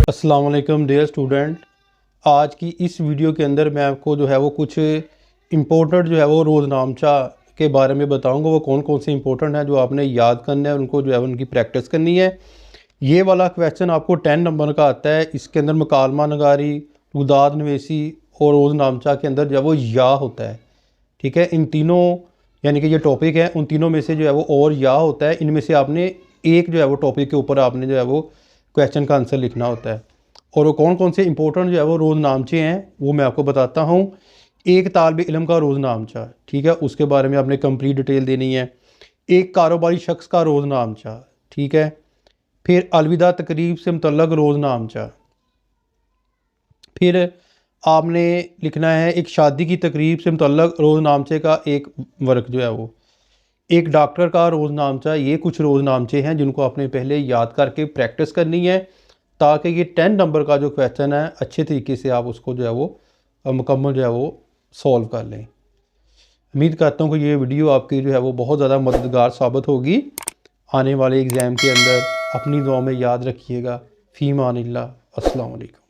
अस्सलाम वालेकुम dear student. आज की इस वीडियो के अंदर मैं आपको जो है वो कुछ इम्पोर्टेंट जो है वो रोज़नामचा के बारे में बताऊंगा। वो कौन कौन से इम्पोर्टेंट हैं जो आपने याद करना है, उनको जो है उनकी प्रैक्टिस करनी है। ये वाला क्वेश्चन आपको 10 नंबर का आता है। इसके अंदर मुकालमा नगारी, रुदाद नवेसी और रोज़नामचा के अंदर जो है वो या होता है। ठीक है, इन तीनों यानी कि ये टॉपिक है, उन तीनों में से जो है वो और या होता है। इनमें से आपने एक जो है वो टॉपिक के ऊपर आपने जो है वो क्वेश्चन का आंसर लिखना होता है। और वो कौन कौन से इंपॉर्टेंट जो है वो रोज़नामचे हैं वो मैं आपको बताता हूँ। एक तालिब इल्म का रोज़नामचा, ठीक है, उसके बारे में आपने कंप्लीट डिटेल देनी है। एक कारोबारी शख्स का रोज़नामचा, ठीक है। फिर अलविदा तकरीब से मुतल्लक रोज़नामचा। फिर आपने लिखना है एक शादी की तकरीब से मुतल्लक रोज़नामचे का एक वर्क जो है वो। एक डॉक्टर का रोज़नामचा। ये कुछ रोज़नामचे हैं जिनको आपने पहले याद करके प्रैक्टिस करनी है, ताकि ये 10 नंबर का जो क्वेश्चन है अच्छे तरीके से आप उसको जो है वो मुकम्मल जो है वो सॉल्व कर लें। उम्मीद करता हूँ कि ये वीडियो आपकी जो है वो बहुत ज़्यादा मददगार साबित होगी आने वाले एग्ज़ाम के अंदर। अपनी दुआ में याद रखिएगा। फ़ी मानिल्लाह। अस्सलाम वालेकुम।